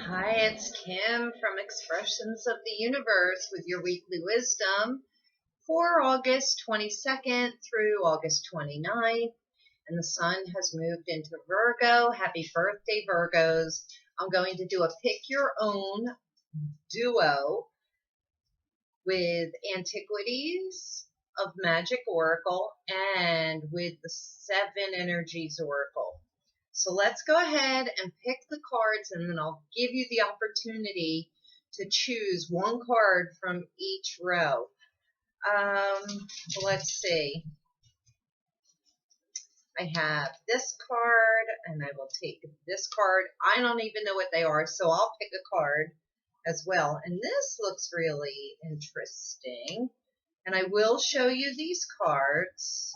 Hi, it's Kim from Expressions of the Universe with your weekly wisdom for August 22nd through August 29th. And the sun has moved into Virgo. Happy birthday, Virgos. I'm going to do a pick your own duo with Antiquities of Magick Oracle and with the Seven Energies Oracle. So let's go ahead and pick the cards, and then I'll give you the opportunity to choose one card from each row. Let's see. I have this card, and I will take this card. I don't even know what they are, so I'll pick a card as well. And this looks really interesting. And I will show you these cards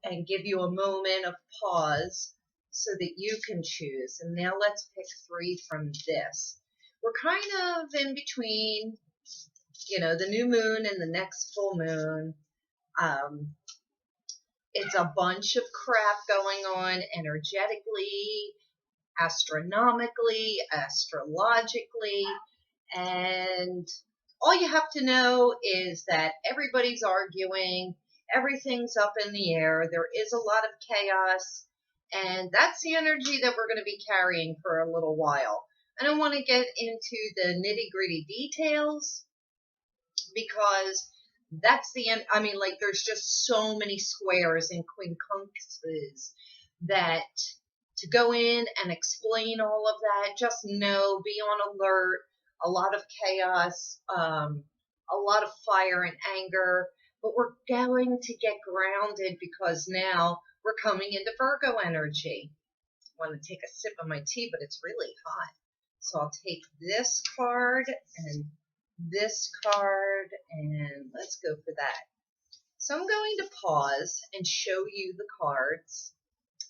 and give you a moment of pause so that you can choose. And now let's pick three from this. We're kind of in between, the new moon and the next full moon. It's a bunch of crap going on energetically, astronomically, astrologically, and all you have to know is that everybody's arguing, everything's up in the air, there is a lot of chaos, and that's the energy that we're going to be carrying for a little while. I don't want to get into the nitty-gritty details because that's the end. I mean, like, there's just so many squares and quincunxes that to go in and explain all of that, just know, be on alert, a lot of chaos, a lot of fire and anger, but we're going to get grounded because now we're coming into Virgo energy. I want to take a sip of my tea, but it's really hot. So I'll take this card and this card, and let's go for that. So I'm going to pause and show you the cards,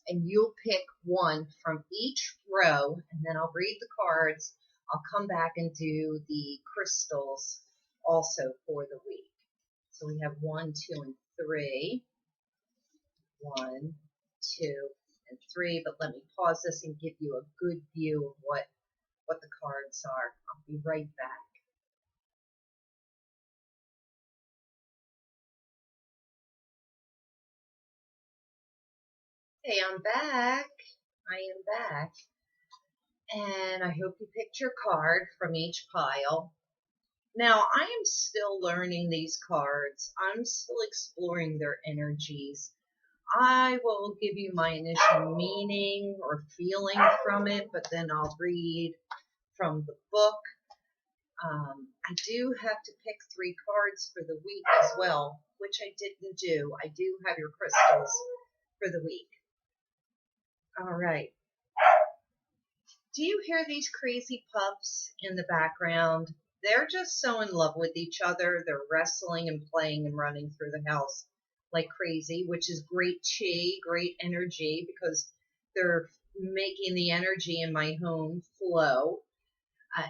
and you'll pick one from each row, and then I'll read the cards. I'll come back and do the crystals also for the week. So we have 1, 2, and 3. 1, 2, and 3. But let me pause this and give you a good view of what the cards are. I'll be right back. Hey, I'm back. I am back. And I hope you picked your card from each pile. Now, I am still learning these cards. I'm still exploring their energies. I will give you my initial meaning or feeling from it, but then I'll read from the book. I do have to pick 3 cards for the week as well, which I didn't do. I do have your crystals for the week. All right. Do you hear these crazy pups in the background? They're just so in love with each other. They're wrestling and playing and running through the house like crazy, which is great chi, great energy, because they're making the energy in my home flow,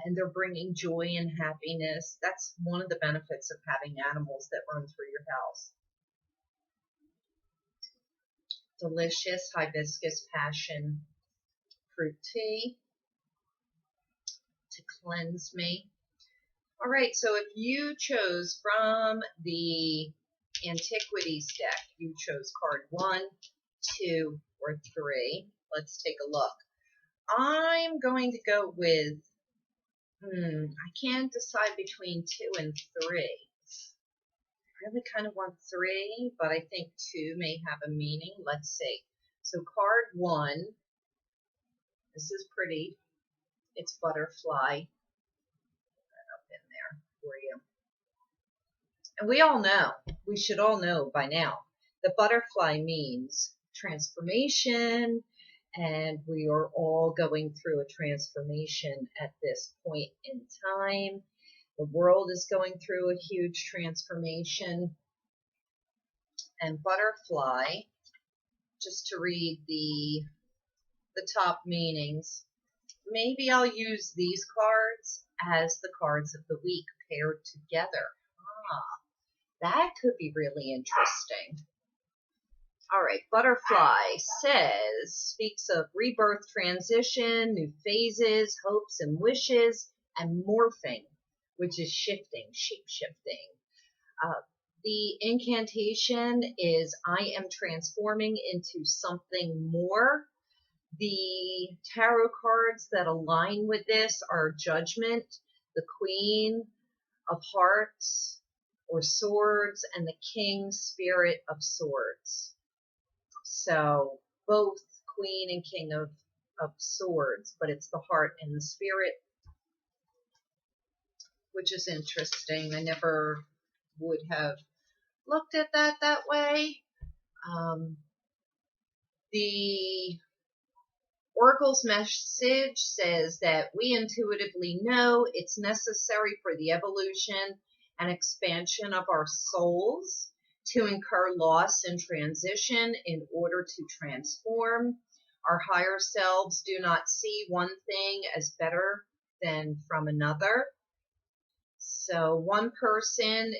and they're bringing joy and happiness. That's one of the benefits of having animals that run through your house. Delicious hibiscus passion fruit tea to cleanse me. All right, so if you chose from the Antiquities deck, you chose card 1, 2, or 3. Let's take a look. I'm going to go with, I can't decide between 2 and 3. I really kind of want 3, but I think 2 may have a meaning. Let's see. So card 1, this is pretty. It's butterfly. For you. And we all know, we should all know by now, the butterfly means transformation, and we are all going through a transformation at this point in time. The world is going through a huge transformation. And butterfly, just to read the top meanings, maybe I'll use these cards as the cards of the week paired together. That could be really interesting. All right, butterfly speaks of rebirth, transition, new phases, hopes and wishes, and morphing, which is shifting, shape shifting. The incantation is I am transforming into something more. The tarot cards that align with this are Judgment, the Queen of Hearts or Swords, and the King Spirit of Swords. So both Queen and King of Swords, but it's the heart and the spirit, which is interesting. I never would have looked at that way. The Oracle's message says that we intuitively know it's necessary for the evolution and expansion of our souls to incur loss and transition in order to transform. Our higher selves do not see one thing as better than from another. So one person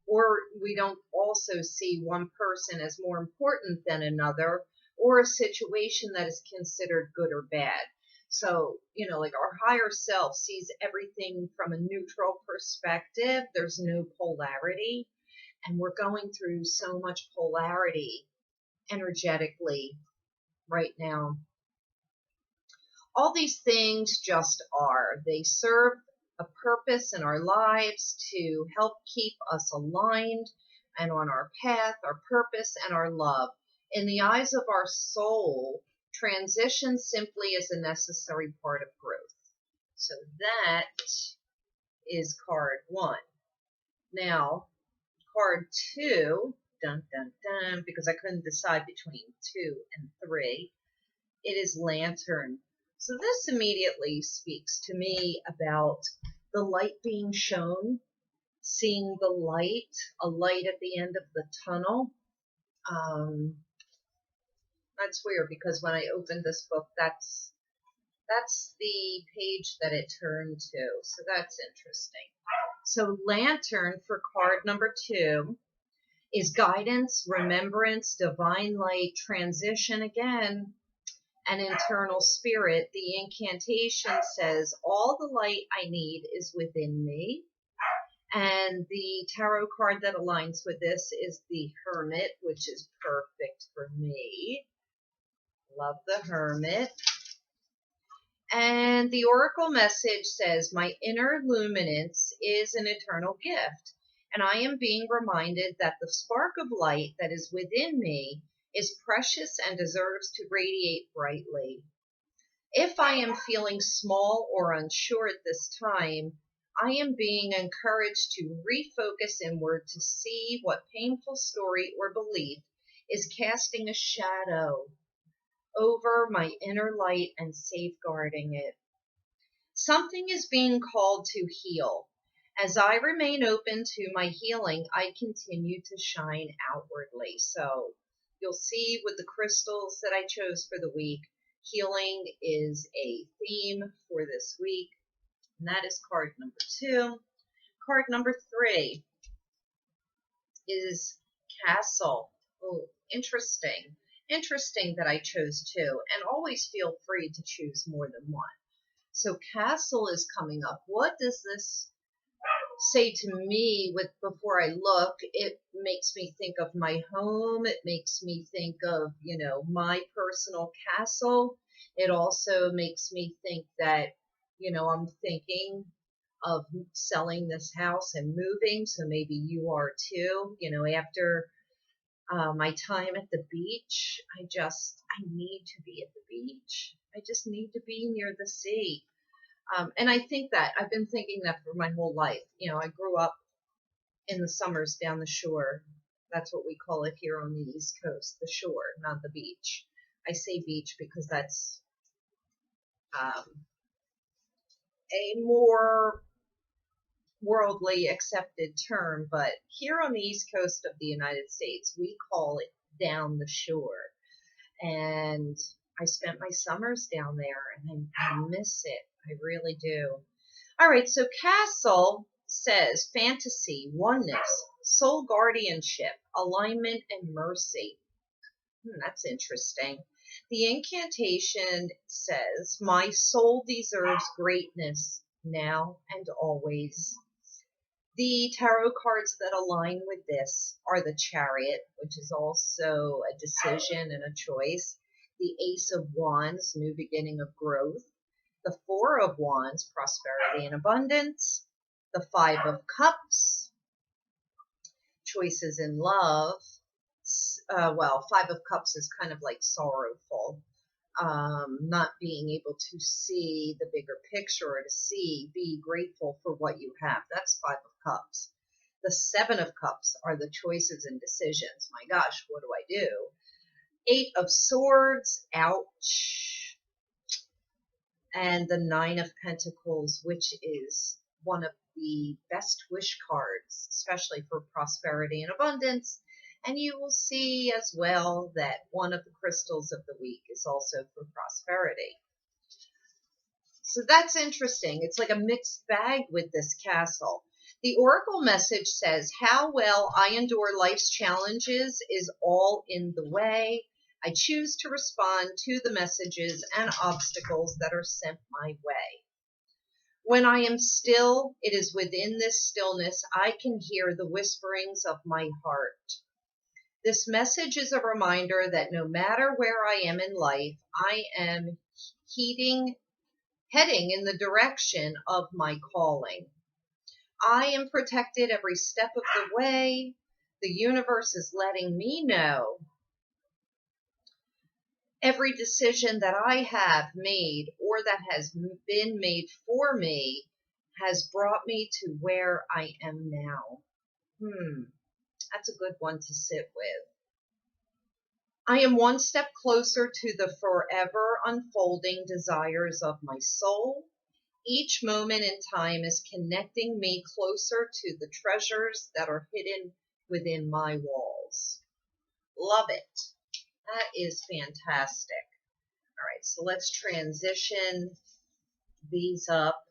or we don't also see one person as more important than another, or a situation that is considered good or bad. So, like our higher self sees everything from a neutral perspective. There's no polarity. And we're going through so much polarity energetically right now. All these things just are. They serve a purpose in our lives to help keep us aligned and on our path, our purpose, and our love. In the eyes of our soul, transition simply is a necessary part of growth. So that is card 1. Now, card 2, dun dun dun, because I couldn't decide between 2 and 3, it is Lantern. So this immediately speaks to me about the light being shown, seeing the light, a light at the end of the tunnel. That's weird because when I opened this book, that's the page that it turned to. So that's interesting. So Lantern for card number 2 is guidance, remembrance, divine light, transition again, and internal spirit. The incantation says all the light I need is within me. And the tarot card that aligns with this is the Hermit, which is perfect for me. Love the Hermit. And the Oracle message says, my inner luminance is an eternal gift, and I am being reminded that the spark of light that is within me is precious and deserves to radiate brightly. If I am feeling small or unsure at this time, I am being encouraged to refocus inward to see what painful story or belief is casting a shadow over my inner light and safeguarding it. Something is being called to heal. As I remain open to my healing, I continue to shine outwardly. So you'll see with the crystals that I chose for the week, healing is a theme for this week. And that is card number 2. Card number 3 is Castle. Oh, interesting. Interesting that I chose 2, and always feel free to choose more than one. So Castle is coming up. What does this say to me before I look? It makes me think of my home. It makes me think of, my personal castle. It also makes me think that, I'm thinking of selling this house and moving. So maybe you are too, after my time at the beach. I need to be at the beach. I just need to be near the sea. And I think that I've been thinking that for my whole life. I grew up in the summers down the shore. That's what we call it here on the East Coast, the shore, not the beach. I say beach because that's a more worldly accepted term, but here on the East Coast of the United States, we call it down the shore. And I spent my summers down there, and I miss it. I really do. All right, so Castle says fantasy, oneness, soul guardianship, alignment, and mercy. That's interesting. The incantation says, "My soul deserves greatness now and always." The tarot cards that align with this are the Chariot, which is also a decision and a choice, the Ace of Wands, new beginning of growth, the Four of Wands, prosperity and abundance, the Five of Cups, choices in love. Well, Five of Cups is kind of like sorrowful, not being able to see the bigger picture or to be grateful for what you have. That's Five of Cups. The Seven of Cups are the choices and decisions. My gosh, what do I do? Eight of Swords, ouch. And the Nine of Pentacles, which is one of the best wish cards, especially for prosperity and abundance. And you will see as well that one of the crystals of the week is also for prosperity. So that's interesting. It's like a mixed bag with this castle. The oracle message says, "How well I endure life's challenges is all in the way. I choose to respond to the messages and obstacles that are sent my way. When I am still, it is within this stillness I can hear the whisperings of my heart. This message is a reminder that no matter where I am in life, I am heading in the direction of my calling. I am protected every step of the way. The universe is letting me know every decision that I have made or that has been made for me has brought me to where I am now." That's a good one to sit with. "I am one step closer to the forever unfolding desires of my soul. Each moment in time is connecting me closer to the treasures that are hidden within my walls." Love it. That is fantastic. All right, so let's transition these up.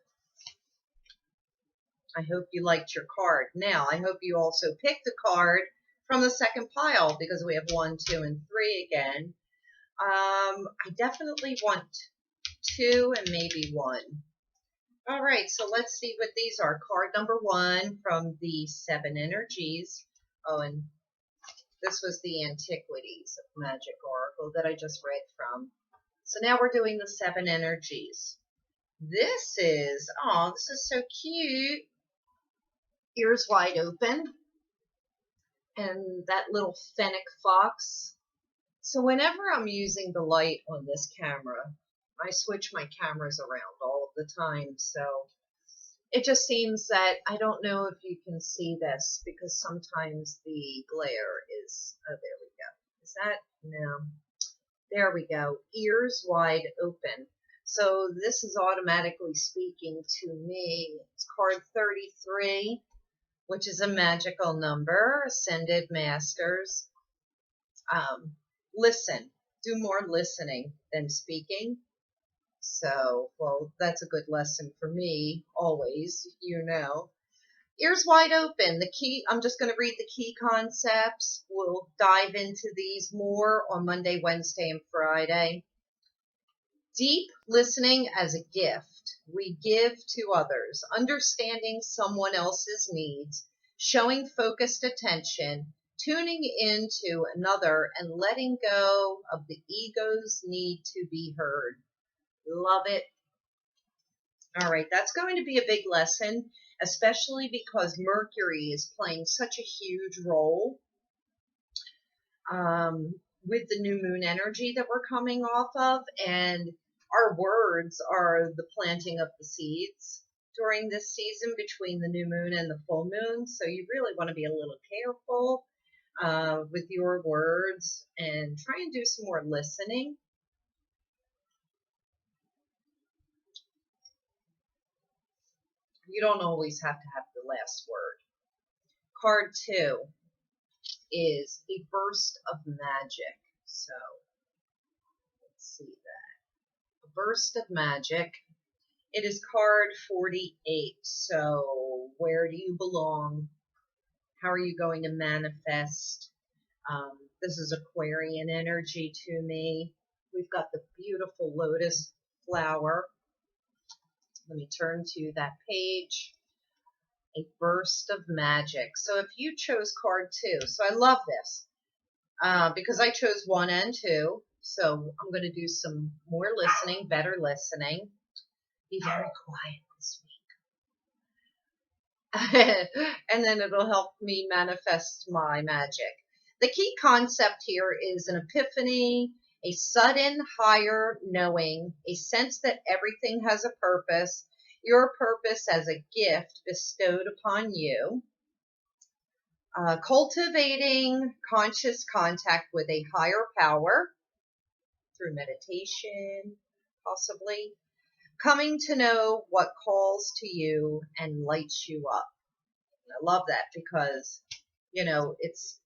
I hope you liked your card. Now, I hope you also picked a card from the second pile because we have 1, 2, and 3 again. I definitely want 2 and maybe 1. All right, so let's see what these are. Card number 1 from the 7 energies. Oh, and this was the Antiquities of Magick Oracle that I just read from. So now we're doing the 7 energies. This is so cute. Ears wide open. And that little fennec fox. So whenever I'm using the light on this camera, I switch my cameras around all of the time. So it just seems that I don't know if you can see this because sometimes the glare is, oh, there we go. Is that? No. There we go. Ears wide open. So this is automatically speaking to me. It's card 33, which is a magical number. Ascended Masters. Listen. Do more listening than speaking. So, well, that's a good lesson for me, always, you know. Ears wide open. The key, I'm just going to read the key concepts. We'll dive into these more on Monday, Wednesday, and Friday. Deep listening as a gift. We give to others, understanding someone else's needs, showing focused attention, tuning into another, and letting go of the ego's need to be heard. Love it. All right, that's going to be a big lesson, especially because Mercury is playing such a huge role with the new moon energy that we're coming off of, and our words are the planting of the seeds during this season between the new moon and the full moon. So you really want to be a little careful with your words and try and do some more listening. You don't always have to have the last word. Card 2 is a burst of magic. So let's see that. A burst of magic. It is card 48. So where do you belong? How are you going to manifest? This is Aquarian energy to me. We've got the beautiful lotus flower. Let me turn to that page. A burst of magic. So if you chose card 2, so I love this because I chose 1 and 2. So I'm going to do some more listening, better listening. Be very quiet this week. And then it'll help me manifest my magic. The key concept here is an epiphany, a sudden higher knowing, a sense that everything has a purpose, your purpose as a gift bestowed upon you. Cultivating conscious contact with a higher power through meditation, possibly. Coming to know what calls to you and lights you up. I love that because, it's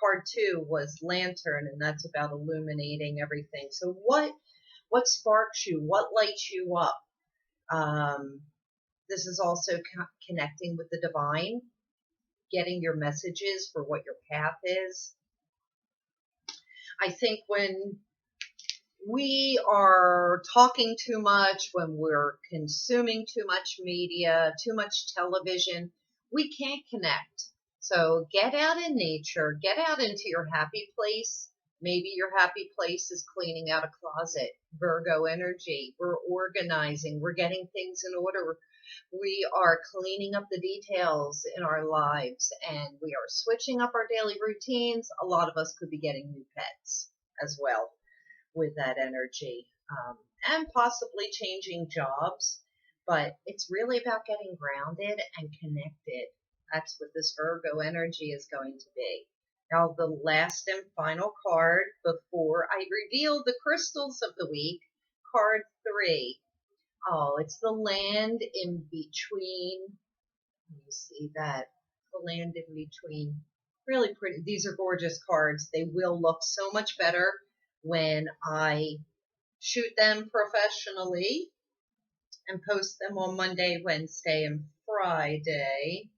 card 2 was lantern, and that's about illuminating everything. So what sparks you? What lights you up? This is also connecting with the divine, getting your messages for what your path is. I think when we are talking too much, when we're consuming too much media, too much television, we can't connect. So get out in nature, get out into your happy place. Maybe your happy place is cleaning out a closet. Virgo energy. We're organizing. We're getting things in order. We are cleaning up the details in our lives, and we are switching up our daily routines. A lot of us could be getting new pets as well with that energy, and possibly changing jobs. But it's really about getting grounded and connected. That's what this Virgo energy is going to be. Now, the last and final card before I reveal the crystals of the week, card 3. Oh, it's the land in between. You see that? The land in between. Really pretty. These are gorgeous cards. They will look so much better when I shoot them professionally and post them on Monday, Wednesday, and Friday.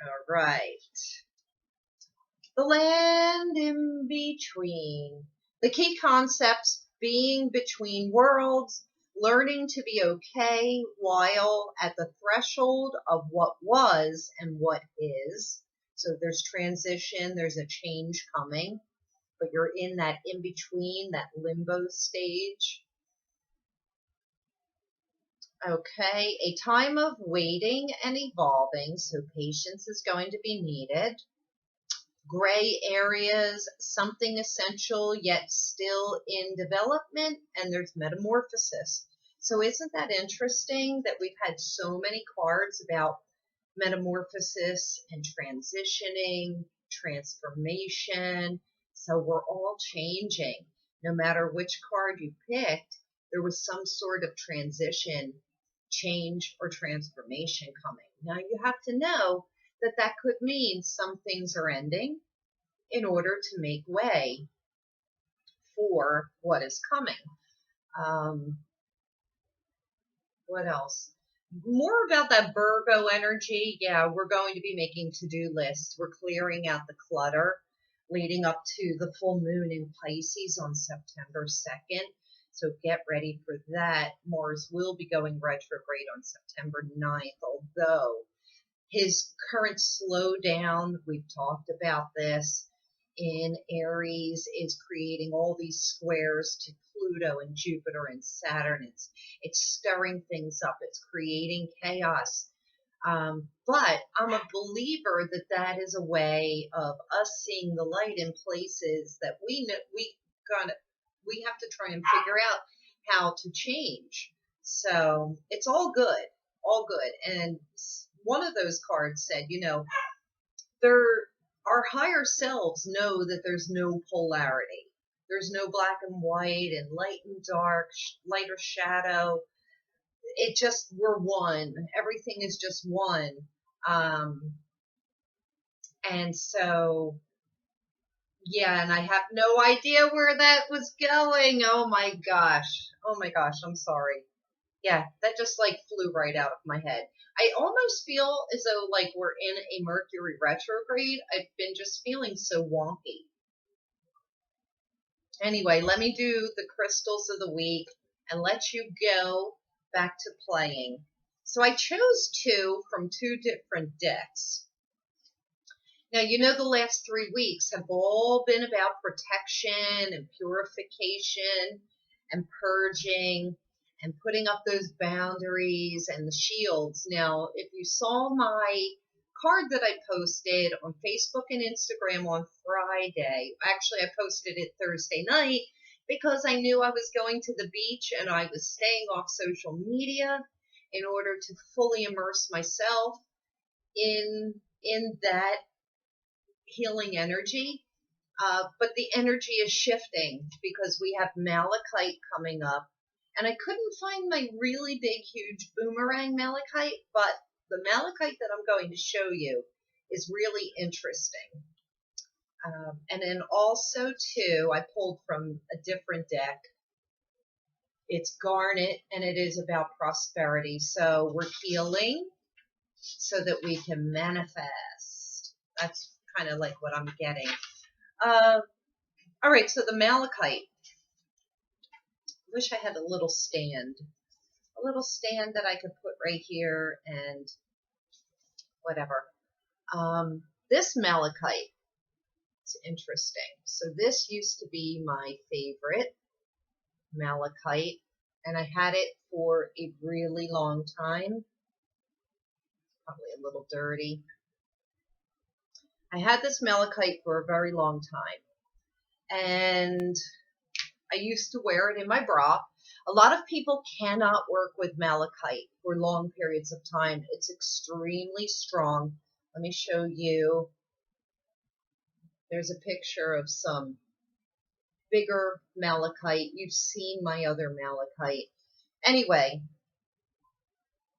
All right. The land in between. The key concepts being between worlds, learning to be okay while at the threshold of what was and what is. So there's transition, there's a change coming, but you're in that in between, that limbo stage. Okay, a time of waiting and evolving, so patience is going to be needed. Gray areas, something essential yet still in development, and there's metamorphosis. So isn't that interesting that we've had so many cards about metamorphosis and transitioning, transformation? So we're all changing. No matter which card you picked, there was some sort of transition, change, or transformation coming. Now you have to know that could mean some things are ending in order to make way for what is coming. What else? More about that Virgo energy. Yeah, we're going to be making to-do lists. We're clearing out the clutter leading up to the full moon in Pisces on September 2nd. So get ready for that. Mars will be going retrograde on September 9th, although his current slowdown, we've talked about this, in Aries is creating all these squares to Pluto and Jupiter and Saturn. It's stirring things up. It's creating chaos. But I'm a believer that is a way of us seeing the light in places that we have to try and figure out how to change. So it's all good, all good. And one of those cards said, our higher selves know that there's no polarity. There's no black and white and light and dark, light or shadow. We're one. Everything is just one. And so, yeah, and I have no idea where that was going. Oh my gosh, I'm sorry. Yeah, that just like flew right out of my head. I almost feel as though like we're in a Mercury retrograde. I've been just feeling so wonky. Anyway, let me do the crystals of the week and let you go back to playing. So I chose two from two different decks. Now, you know, the last 3 weeks have all been about protection and purification and purging and putting up those boundaries and the shields. Now, if you saw my card that I posted on Facebook and Instagram on Friday, actually, I posted it Thursday night because I knew I was going to the beach and I was staying off social media in order to fully immerse myself in that healing energy. But the energy is shifting because we have malachite coming up. And I couldn't find my really big, huge boomerang malachite, but the malachite that I'm going to show you is really interesting. And then also, too, I pulled from a different deck. It's garnet, and it is about prosperity. So we're healing so that we can manifest. That's kind of like what I'm getting. All right, so the malachite. I wish I had a little stand that I could put right here and whatever. This malachite is interesting. So this used to be my favorite malachite, and I had it for a really long time. Probably a little dirty. I had this malachite for a very long time, and I used to wear it in my bra. A lot of people cannot work with malachite for long periods of time. It's extremely strong. Let me show you. There's a picture of some bigger malachite. You've seen my other malachite. Anyway,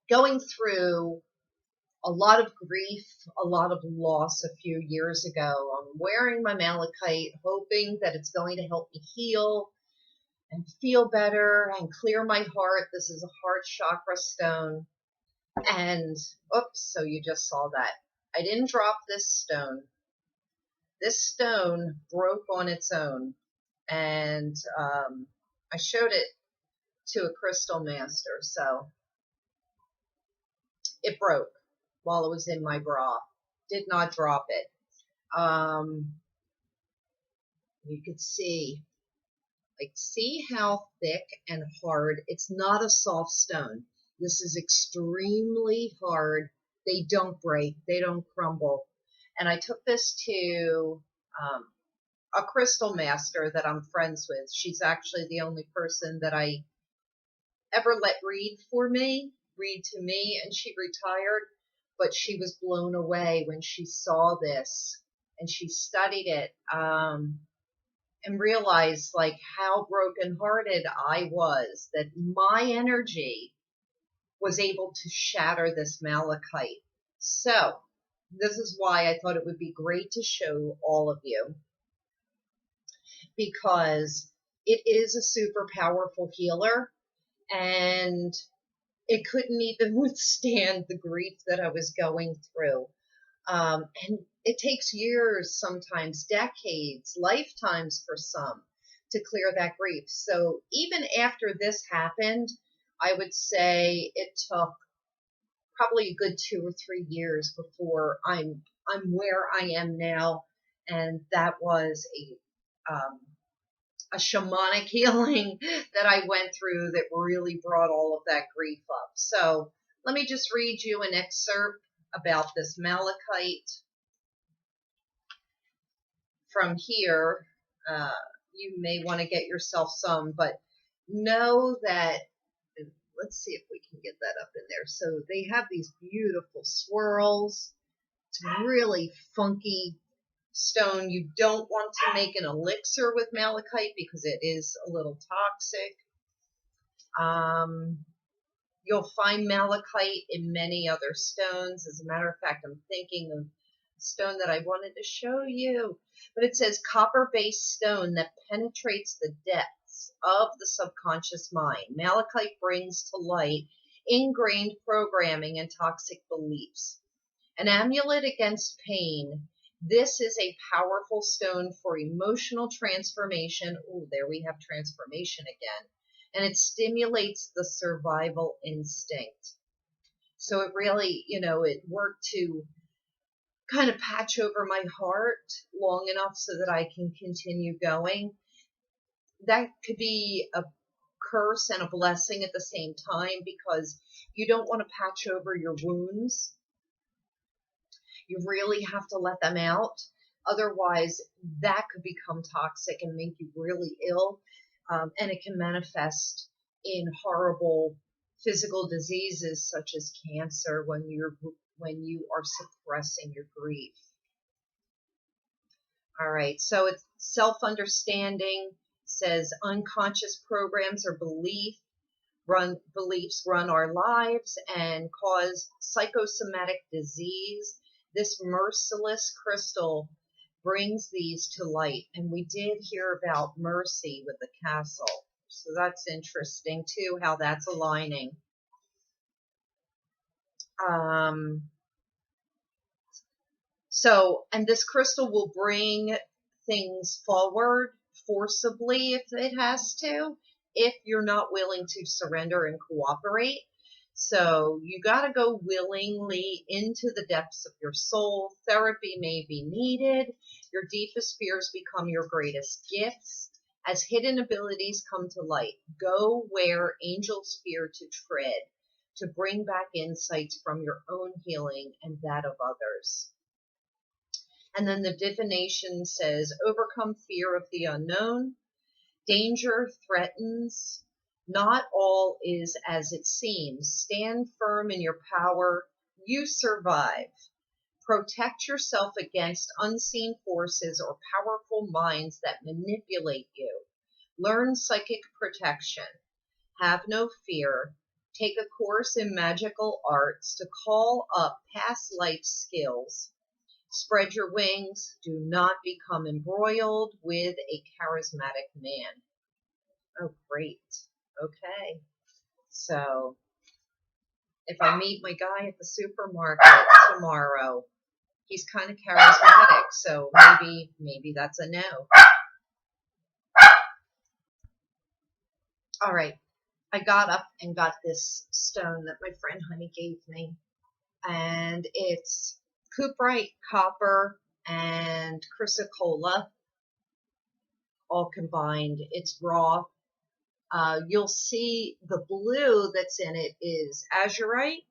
going through a lot of grief, a lot of loss a few years ago. I'm wearing my malachite, hoping that it's going to help me heal and feel better and clear my heart. This is a heart chakra stone. And, oops, so you just saw that. I didn't drop this stone. This stone broke on its own. And I showed it to a crystal master. So it broke while it was in my bra. Did not drop it. You could see. Like, see how thick and hard. It's not a soft stone. This is extremely hard. They don't break. They don't crumble. And I took this to a crystal master that I'm friends with. She's actually the only person that I ever let read to me, and she retired. But she was blown away when she saw this, and she studied it. And realized like how brokenhearted I was, that my energy was able to shatter this malachite. So this is why I thought it would be great to show all of you, because it is a super powerful healer, and it couldn't even withstand the grief that I was going through. And it takes years, sometimes decades, lifetimes for some, to clear that grief. So even after this happened, I would say it took probably a good 2 or 3 years before I'm where I am now, and that was a shamanic healing that I went through that really brought all of that grief up. So let me just read you an excerpt about this malachite. From here, you may want to get yourself some, but know that, let's see if we can get that up in there. So they have these beautiful swirls. It's really funky stone. You don't want to make an elixir with malachite because it is a little toxic. You'll find malachite in many other stones. As a matter of fact, I'm thinking of a stone that I wanted to show you. But it says copper-based stone that penetrates the depths depths of the subconscious mind. Malachite brings to light ingrained programming and toxic beliefs. An amulet against pain. This is a powerful stone for emotional transformation. Oh, there we have transformation again. And it stimulates the survival instinct. So it really, it worked to kind of patch over my heart long enough so that I can continue going. That could be a curse and a blessing at the same time, because you don't want to patch over your wounds. You really have to let them out. Otherwise, that could become toxic and make you really ill. And it can manifest in horrible physical diseases such as cancer when you are suppressing your grief. All right, so it's self-understanding, says unconscious programs or beliefs run our lives and cause psychosomatic disease. This merciless crystal brings these to light. And we did hear about mercy with the castle. So that's interesting too, how that's aligning. And this crystal will bring things forward forcibly if it has to, if you're not willing to surrender and cooperate. So you got to go willingly into the depths of your soul. Therapy may be needed. Your deepest fears become your greatest gifts. As hidden abilities come to light, go where angels fear to tread, to bring back insights from your own healing and that of others. And then the divination says, overcome fear of the unknown. Danger threatens. Not all is as it seems. Stand firm in your power. You survive. Protect yourself against unseen forces or powerful minds that manipulate you. Learn psychic protection. Have no fear. Take a course in magical arts to call up past life skills. Spread your wings. Do not become embroiled with a charismatic man. Oh, great. Okay. So if I meet my guy at the supermarket tomorrow, he's kind of charismatic. So maybe that's a no. All right. I got up and got this stone that my friend Honey gave me. And it's cuprite, copper, and chrysocolla all combined. It's raw. You'll see the blue that's in it is azurite,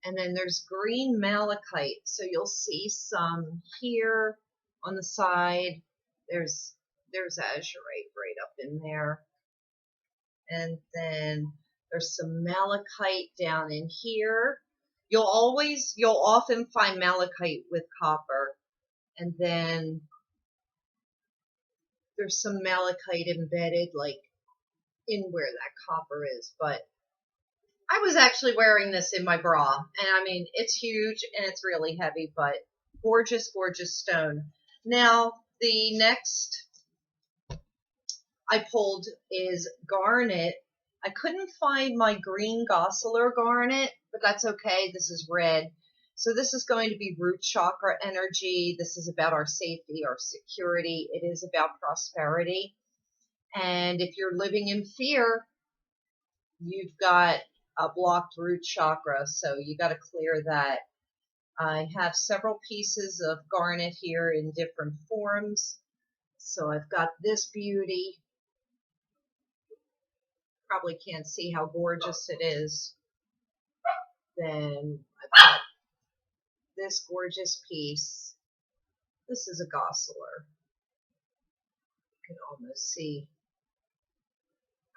and then there's green malachite. So you'll see some here on the side. There's azurite right up in there, and then there's some malachite down in here. You'll often find malachite with copper, and then there's some malachite embedded like in where that copper is. But I was actually wearing this in my bra, and I mean, it's huge and it's really heavy, but gorgeous, gorgeous stone. Now, the next I pulled is garnet. I couldn't find my green gossamer garnet, but that's okay. This is red. So this is going to be root chakra energy. This is about our safety, our security. It is about prosperity. And if you're living in fear, you've got a blocked root chakra, so you got to clear that. I have several pieces of garnet here in different forms. So I've got this beauty. Probably can't see how gorgeous it is. Then I've got this gorgeous piece. This is a gossamer. You can almost see.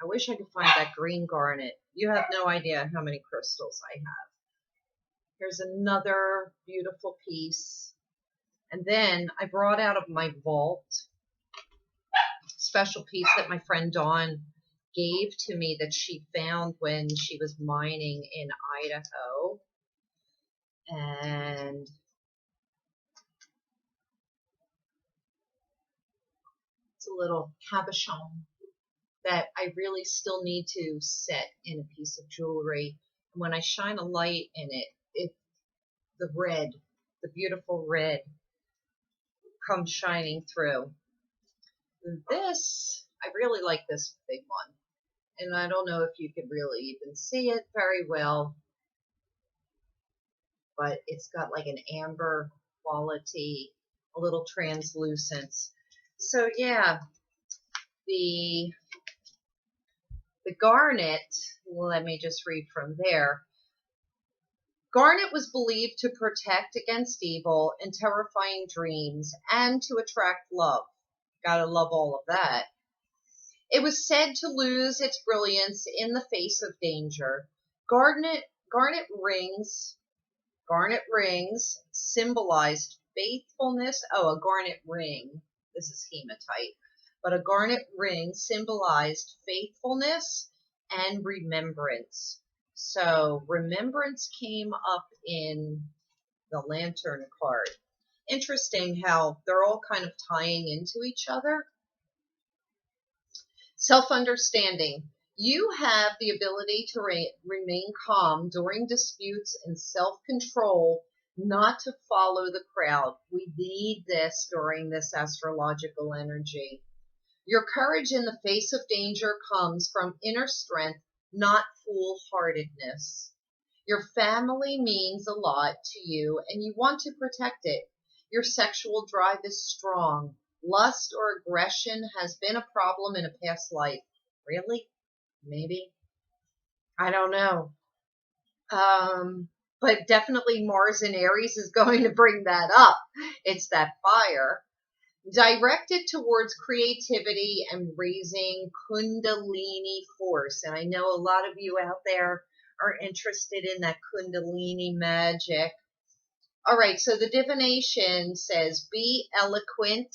I wish I could find that green garnet. You have no idea how many crystals I have. Here's another beautiful piece. And then I brought out of my vault a special piece that my friend Dawn gave to me that she found when she was mining in Idaho. And it's a little cabochon. that I really still need to set in a piece of jewelry. And when I shine a light in it, the red, the beautiful red comes shining through. This, I really like this big one. And I don't know if you can really even see it very well, but it's got like an amber quality, a little translucence. So yeah, the garnet, let me just read from there. Garnet was believed to protect against evil and terrifying dreams and to attract love. Gotta love all of that. It was said to lose its brilliance in the face of danger. Garnet rings symbolized faithfulness. Oh, a garnet ring. This is hematite. But a garnet ring symbolized faithfulness and remembrance. So remembrance came up in the lantern card. Interesting how they're all kind of tying into each other. Self-understanding. You have the ability to remain calm during disputes and self-control, not to follow the crowd. We need this during this astrological energy. Your courage in the face of danger comes from inner strength, not foolhardiness. Your family means a lot to you and you want to protect it. Your sexual drive is strong. Lust or aggression has been a problem in a past life. Really? Maybe? I don't know. But definitely Mars in Aries is going to bring that up. It's that fire. Directed towards creativity and raising Kundalini force. And I know a lot of you out there are interested in that Kundalini magic. All right, so the divination says, be eloquent,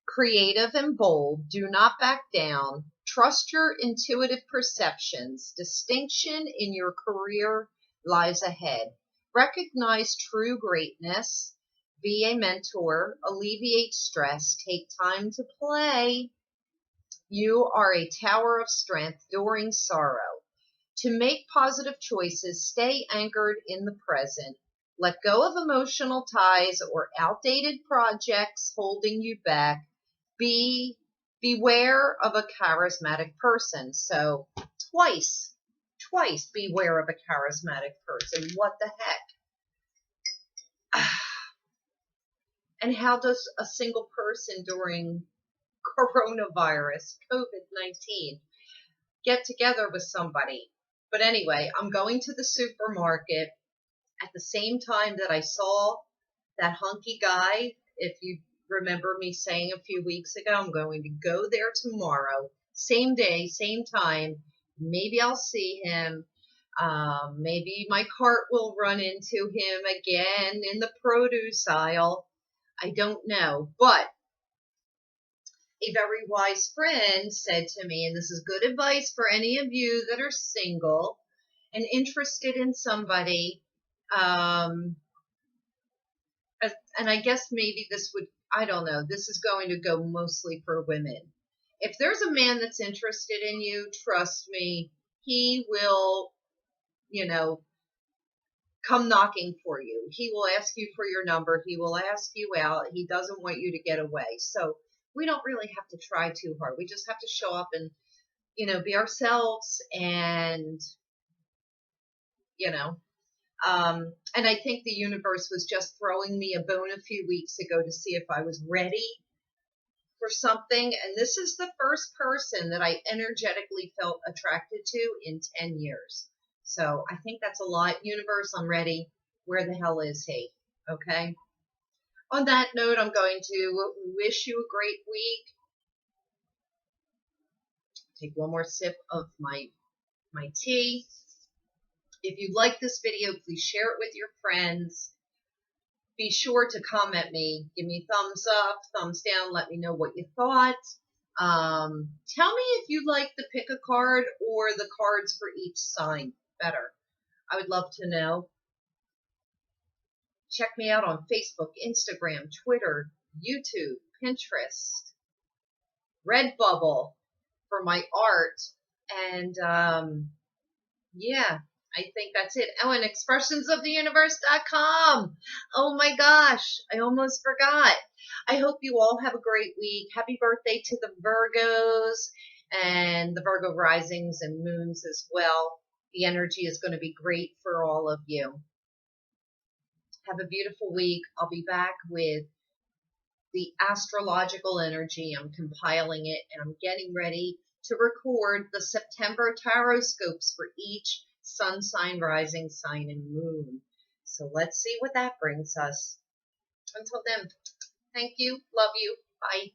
creative, and bold. Do not back down. Trust your intuitive perceptions. Distinction in your career lies ahead. Recognize true greatness. Be a mentor. Alleviate stress. Take time to play. You are a tower of strength during sorrow. To make positive choices, stay anchored in the present. Let go of emotional ties or outdated projects holding you back. Beware of a charismatic person. So twice, beware of a charismatic person. What the heck? And how does a single person during coronavirus, COVID-19, get together with somebody? But anyway, I'm going to the supermarket at the same time that I saw that hunky guy. If you remember me saying a few weeks ago, I'm going to go there tomorrow, same day, same time. Maybe I'll see him. Maybe my cart will run into him again in the produce aisle. I don't know. But a very wise friend said to me, and this is good advice for any of you that are single and interested in somebody, and I guess maybe this would, I don't know, this is going to go mostly for women. If there's a man that's interested in you, trust me, he will, come knocking for you. He will ask you for your number. He will ask you out. He doesn't want you to get away. So we don't really have to try too hard. We just have to show up and, be ourselves and, and I think the universe was just throwing me a bone a few weeks ago to see if I was ready for something. And this is the first person that I energetically felt attracted to in 10 years. So I think that's a lot. Universe, I'm ready. Where the hell is he? Okay. On that note, I'm going to wish you a great week. Take one more sip of my tea. If you like this video, please share it with your friends. Be sure to comment me. Give me thumbs up, thumbs down. Let me know what you thought. Tell me if you like the pick a card or the cards for each sign better. I would love to know. Check me out on Facebook, Instagram, Twitter, YouTube, Pinterest, Redbubble. for my art. And yeah, I think that's it. Oh, and expressionsoftheuniverse.com. Oh my gosh, I almost forgot. I hope you all have a great week. Happy birthday to the Virgos and the Virgo risings and moons as well. The energy is going to be great for all of you. Have a beautiful week. I'll be back with the astrological energy. I'm compiling it and I'm getting ready to record the September tarot scopes for each sun sign, rising sign, and moon. So let's see what that brings us. Until then, thank you. Love you. Bye.